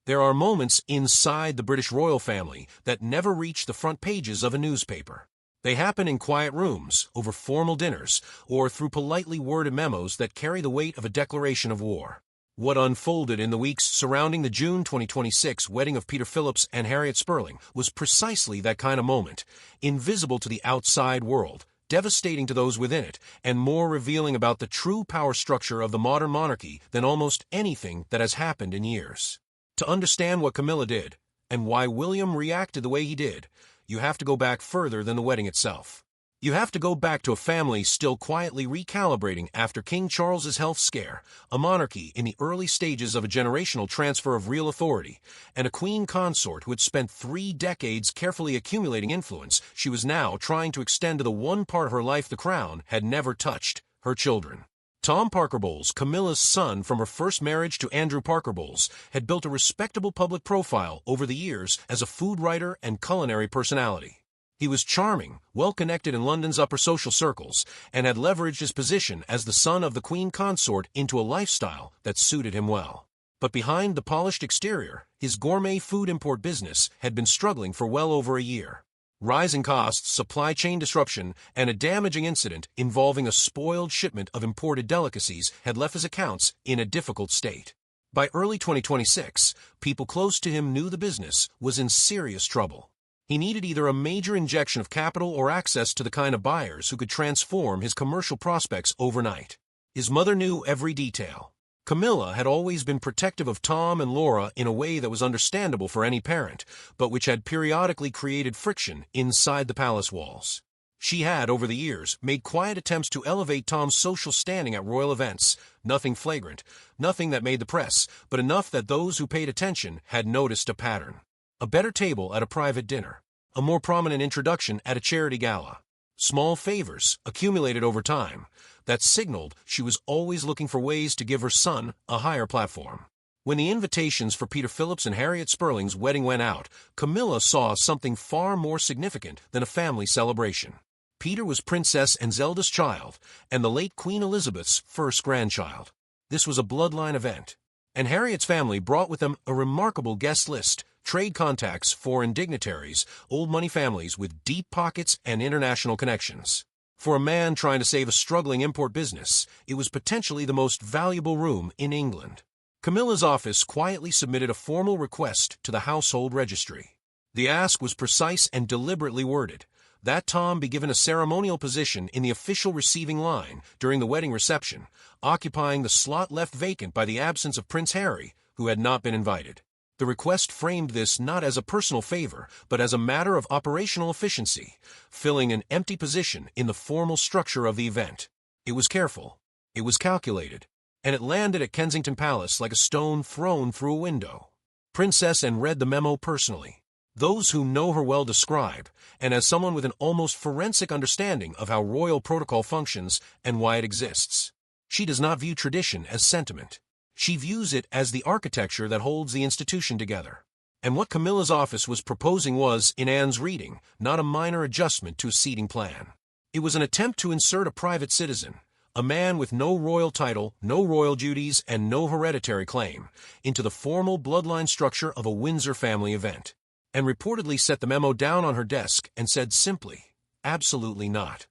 There are moments inside the British royal family that never reach the front pages of a newspaper. They happen in quiet rooms, over formal dinners, or through politely worded memos that carry the weight of a declaration of war. What unfolded in the weeks surrounding the June 2026 wedding of Peter Phillips and Harriet Spurling was precisely that kind of moment, invisible to the outside world, devastating to those within it, and more revealing about the true power structure of the modern monarchy than almost anything that has happened in years. To understand what Camilla did, and why William reacted the way he did, you have to go back further than the wedding itself. You have to go back to a family still quietly recalibrating after King Charles's health scare, a monarchy in the early stages of a generational transfer of real authority, and a queen consort who had spent 3 decades carefully accumulating influence she was now trying to extend to the one part of her life the crown had never touched, her children. Tom Parker Bowles, Camilla's son from her first marriage to Andrew Parker Bowles, had built a respectable public profile over the years as a food writer and culinary personality. He was charming, well-connected in London's upper social circles, and had leveraged his position as the son of the Queen Consort into a lifestyle that suited him well. But behind the polished exterior, his gourmet food import business had been struggling for well over a year. Rising costs, supply chain disruption, and a damaging incident involving a spoiled shipment of imported delicacies had left his accounts in a difficult state. By early 2026, people close to him knew the business was in serious trouble. He needed either a major injection of capital or access to the kind of buyers who could transform his commercial prospects overnight. His mother knew every detail. Camilla had always been protective of Tom and Laura in a way that was understandable for any parent, but which had periodically created friction inside the palace walls. She had, over the years, made quiet attempts to elevate Tom's social standing at royal events, nothing flagrant, nothing that made the press, but enough that those who paid attention had noticed a pattern. A better table at a private dinner, a more prominent introduction at a charity gala. Small favors, accumulated over time, that signaled she was always looking for ways to give her son a higher platform. When the invitations for Peter Phillips and Harriet Spurling's wedding went out, Camilla saw something far more significant than a family celebration. Peter was Princess Anne's eldest child, and the late Queen Elizabeth's first grandchild. This was a bloodline event, and Harriet's family brought with them a remarkable guest list, trade contacts, foreign dignitaries, old money families with deep pockets and international connections. For a man trying to save a struggling import business, it was potentially the most valuable room in England. Camilla's office quietly submitted a formal request to the household registry. The ask was precise and deliberately worded, that Tom be given a ceremonial position in the official receiving line during the wedding reception, occupying the slot left vacant by the absence of Prince Harry, who had not been invited. The request framed this not as a personal favor, but as a matter of operational efficiency, filling an empty position in the formal structure of the event. It was careful, it was calculated, and it landed at Kensington Palace like a stone thrown through a window. Princess Anne read the memo personally. Those who know her well describe, and as someone with an almost forensic understanding of how royal protocol functions and why it exists. She does not view tradition as sentiment. She views it as the architecture that holds the institution together. And what Camilla's office was proposing was, in Anne's reading, not a minor adjustment to a seating plan. It was an attempt to insert a private citizen, a man with no royal title, no royal duties, and no hereditary claim, into the formal bloodline structure of a Windsor family event. And reportedly set the memo down on her desk and said simply, absolutely not.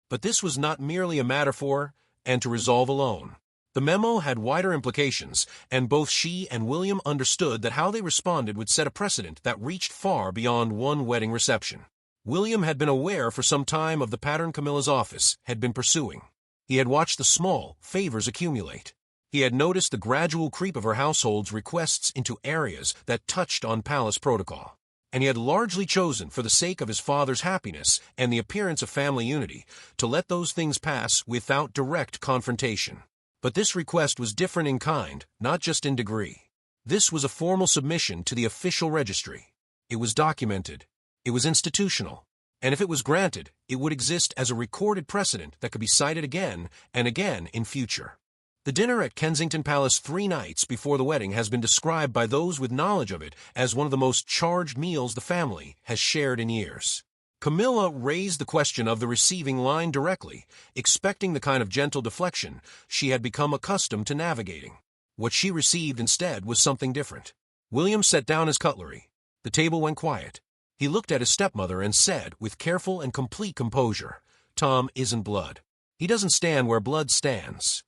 But this was not merely a matter for her, and to resolve alone. The memo had wider implications, and both she and William understood that how they responded would set a precedent that reached far beyond one wedding reception. William had been aware for some time of the pattern Camilla's office had been pursuing. He had watched the small favors accumulate. He had noticed the gradual creep of her household's requests into areas that touched on palace protocol. And he had largely chosen, for the sake of his father's happiness and the appearance of family unity, to let those things pass without direct confrontation. But this request was different in kind, not just in degree. This was a formal submission to the official registry. It was documented. It was institutional. And if it was granted, it would exist as a recorded precedent that could be cited again and again in future. The dinner at Kensington Palace 3 nights before the wedding has been described by those with knowledge of it as one of the most charged meals the family has shared in years. Camilla raised the question of the receiving line directly, expecting the kind of gentle deflection she had become accustomed to navigating. What she received instead was something different. William set down his cutlery. The table went quiet. He looked at his stepmother and said, with careful and complete composure, "Tom isn't blood. He doesn't stand where blood stands."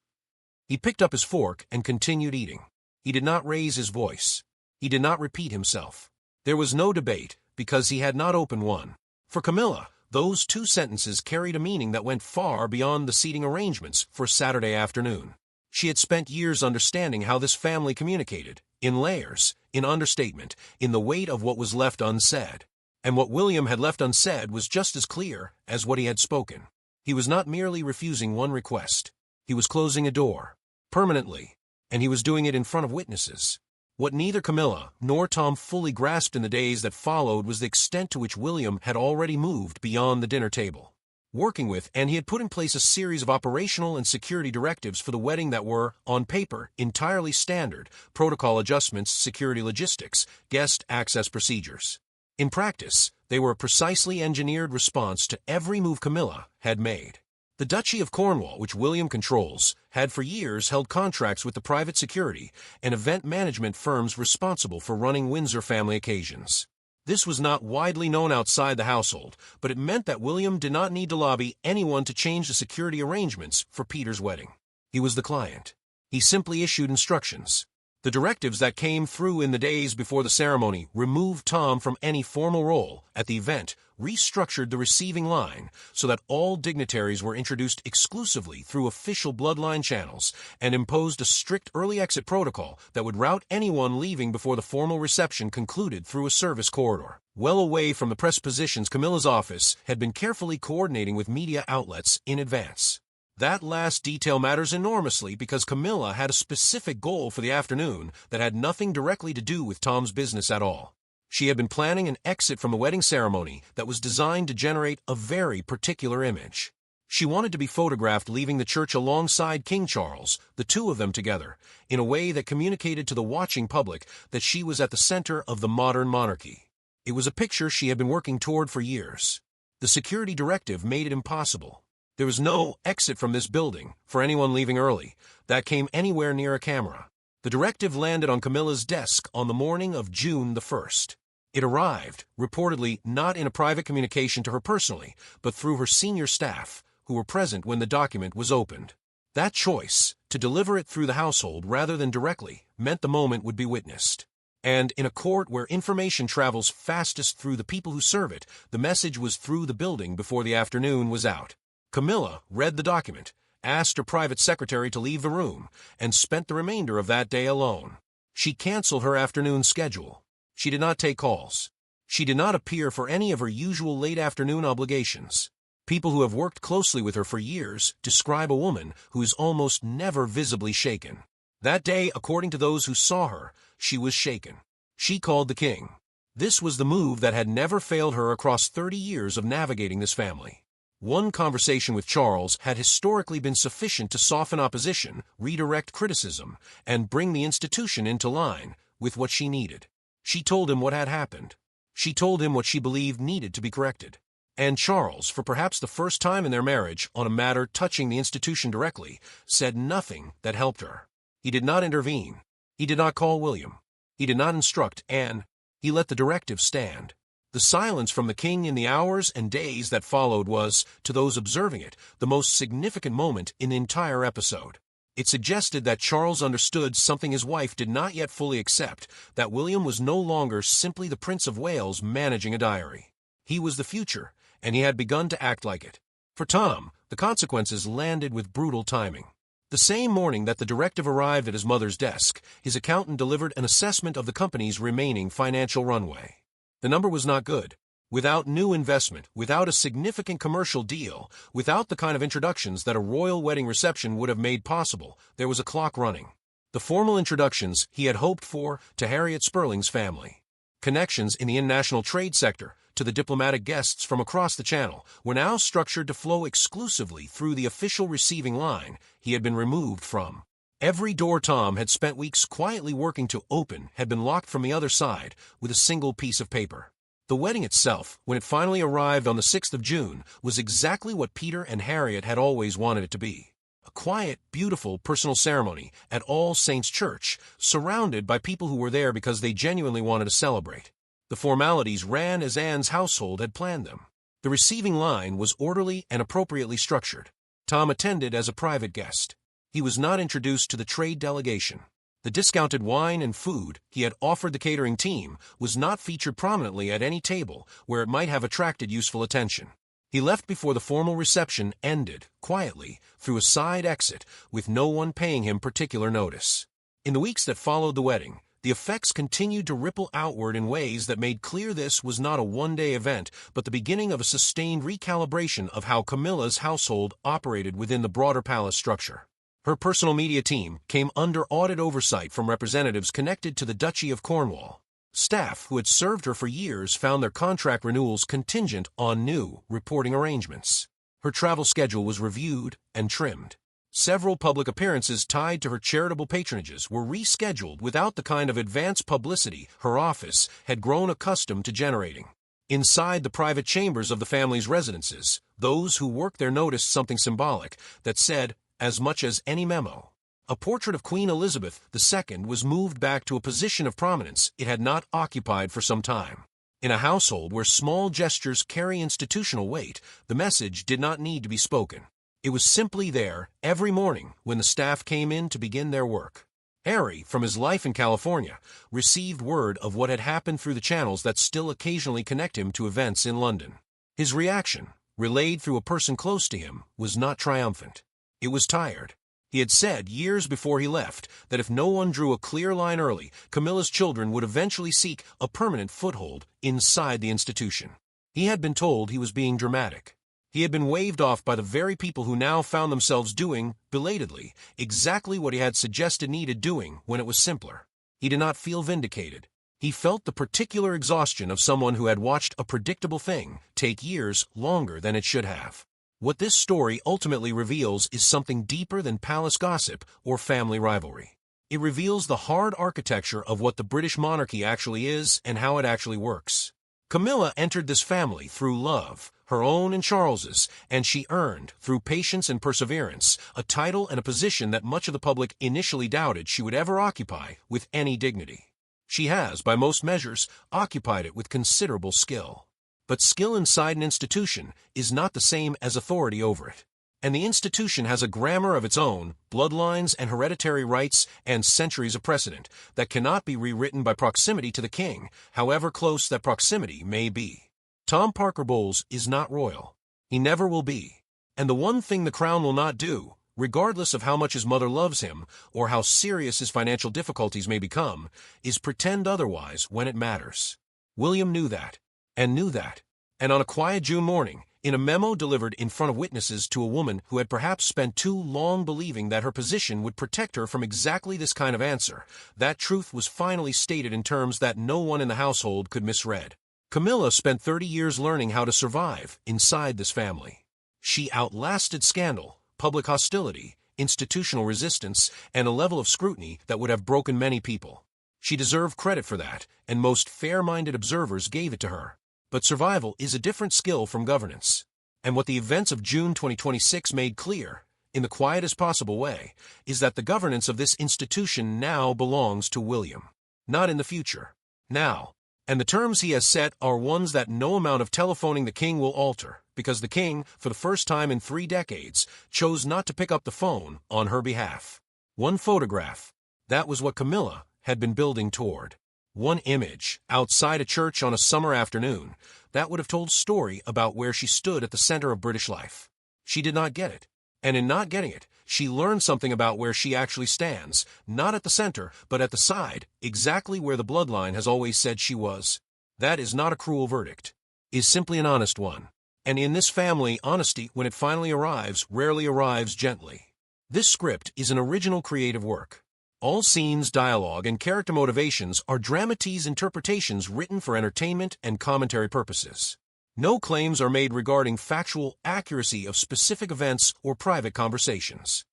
He picked up his fork and continued eating. He did not raise his voice. He did not repeat himself. There was no debate, because he had not opened one. For Camilla, those 2 sentences carried a meaning that went far beyond the seating arrangements for Saturday afternoon. She had spent years understanding how this family communicated, in layers, in understatement, in the weight of what was left unsaid. And what William had left unsaid was just as clear as what he had spoken. He was not merely refusing one request. He was closing a door, permanently, and he was doing it in front of witnesses. What neither Camilla nor Tom fully grasped in the days that followed was the extent to which William had already moved beyond the dinner table. Working with, and he had put in place a series of operational and security directives for the wedding that were, on paper, entirely standard: protocol adjustments, security logistics, guest access procedures. In practice, they were a precisely engineered response to every move Camilla had made. The Duchy of Cornwall, which William controls, had for years held contracts with the private security and event management firms responsible for running Windsor family occasions. This was not widely known outside the household, but it meant that William did not need to lobby anyone to change the security arrangements for Peter's wedding. He was the client. He simply issued instructions. The directives that came through in the days before the ceremony removed Tom from any formal role at the event, restructured the receiving line so that all dignitaries were introduced exclusively through official bloodline channels, and imposed a strict early exit protocol that would route anyone leaving before the formal reception concluded through a service corridor. Well away from the press positions, Camilla's office had been carefully coordinating with media outlets in advance. That last detail matters enormously because Camilla had a specific goal for the afternoon that had nothing directly to do with Tom's business at all. She had been planning an exit from the wedding ceremony that was designed to generate a very particular image. She wanted to be photographed leaving the church alongside King Charles, the 2 of them together, in a way that communicated to the watching public that she was at the center of the modern monarchy. It was a picture she had been working toward for years. The security directive made it impossible. There was no exit from this building for anyone leaving early that came anywhere near a camera. The directive landed on Camilla's desk on the morning of June the 1st. It arrived, reportedly not in a private communication to her personally, but through her senior staff, who were present when the document was opened. That choice, to deliver it through the household rather than directly, meant the moment would be witnessed. And in a court where information travels fastest through the people who serve it, the message was through the building before the afternoon was out. Camilla read the document, asked her private secretary to leave the room, and spent the remainder of that day alone. She canceled her afternoon schedule. She did not take calls. She did not appear for any of her usual late afternoon obligations. People who have worked closely with her for years describe a woman who is almost never visibly shaken. That day, according to those who saw her, she was shaken. She called the king. This was the move that had never failed her across 30 years of navigating this family. One conversation with Charles had historically been sufficient to soften opposition, redirect criticism, and bring the institution into line with what she needed. She told him what had happened. She told him what she believed needed to be corrected. And Charles, for perhaps the first time in their marriage on a matter touching the institution directly, said nothing that helped her. He did not intervene. He did not call William. He did not instruct Anne. He let the directive stand. The silence from the king in the hours and days that followed was, to those observing it, the most significant moment in the entire episode. It suggested that Charles understood something his wife did not yet fully accept, that William was no longer simply the Prince of Wales managing a diary. He was the future, and he had begun to act like it. For Tom, the consequences landed with brutal timing. The same morning that the directive arrived at his mother's desk, his accountant delivered an assessment of the company's remaining financial runway. The number was not good. Without new investment, without a significant commercial deal, without the kind of introductions that a royal wedding reception would have made possible, there was a clock running. The formal introductions he had hoped for to Harriet Spurling's family, connections in the international trade sector, to the diplomatic guests from across the channel, were now structured to flow exclusively through the official receiving line he had been removed from. Every door Tom had spent weeks quietly working to open had been locked from the other side with a single piece of paper. The wedding itself, when it finally arrived on the 6th of June, was exactly what Peter and Harriet had always wanted it to be. A quiet, beautiful personal ceremony at All Saints' Church, surrounded by people who were there because they genuinely wanted to celebrate. The formalities ran as Anne's household had planned them. The receiving line was orderly and appropriately structured. Tom attended as a private guest. He was not introduced to the trade delegation. The discounted wine and food he had offered the catering team was not featured prominently at any table where it might have attracted useful attention. He left before the formal reception ended, quietly, through a side exit, with no one paying him particular notice. In the weeks that followed the wedding, the effects continued to ripple outward in ways that made clear this was not a one-day event, but the beginning of a sustained recalibration of how Camilla's household operated within the broader palace structure. Her personal media team came under audit oversight from representatives connected to the Duchy of Cornwall. Staff who had served her for years found their contract renewals contingent on new reporting arrangements. Her travel schedule was reviewed and trimmed. Several public appearances tied to her charitable patronages were rescheduled without the kind of advance publicity her office had grown accustomed to generating. Inside the private chambers of the family's residences, those who worked there noticed something symbolic that said, as much as any memo. A portrait of Queen Elizabeth II was moved back to a position of prominence it had not occupied for some time. In a household where small gestures carry institutional weight, the message did not need to be spoken. It was simply there every morning when the staff came in to begin their work. Harry, from his life in California, received word of what had happened through the channels that still occasionally connect him to events in London. His reaction, relayed through a person close to him, was not triumphant. It was tired. He had said years before he left that if no one drew a clear line early, Camilla's children would eventually seek a permanent foothold inside the institution. He had been told he was being dramatic. He had been waved off by the very people who now found themselves doing, belatedly, exactly what he had suggested needed doing when it was simpler. He did not feel vindicated. He felt the particular exhaustion of someone who had watched a predictable thing take years longer than it should have. What this story ultimately reveals is something deeper than palace gossip or family rivalry. It reveals the hard architecture of what the British monarchy actually is and how it actually works. Camilla entered this family through love, her own and Charles's, and she earned, through patience and perseverance, a title and a position that much of the public initially doubted she would ever occupy with any dignity. She has, by most measures, occupied it with considerable skill. But skill inside an institution is not the same as authority over it. And the institution has a grammar of its own, bloodlines and hereditary rights and centuries of precedent that cannot be rewritten by proximity to the king, however close that proximity may be. Tom Parker Bowles is not royal. He never will be. And the one thing the crown will not do, regardless of how much his mother loves him or how serious his financial difficulties may become, is pretend otherwise when it matters. William knew that. And on a quiet June morning, in a memo delivered in front of witnesses to a woman who had perhaps spent too long believing that her position would protect her from exactly this kind of answer, that truth was finally stated in terms that no one in the household could misread. Camilla spent 30 years learning how to survive inside this family. She outlasted scandal, public hostility, institutional resistance, and a level of scrutiny that would have broken many people. She deserved credit for that, and most fair-minded observers gave it to her. But survival is a different skill from governance. And what the events of June 2026 made clear, in the quietest possible way, is that the governance of this institution now belongs to William. Not in the future. Now. And the terms he has set are ones that no amount of telephoning the king will alter, because the king, for the first time in 3 decades, chose not to pick up the phone on her behalf. One photograph. That was what Camilla had been building toward. One image, outside a church on a summer afternoon, that would have told a story about where she stood at the center of British life. She did not get it. And in not getting it, she learned something about where she actually stands, not at the center, but at the side, exactly where the bloodline has always said she was. That is not a cruel verdict. It is simply an honest one. And in this family, honesty, when it finally arrives, rarely arrives gently. This script is an original creative work. All scenes, dialogue, and character motivations are dramatese interpretations written for entertainment and commentary purposes. No claims are made regarding factual accuracy of specific events or private conversations.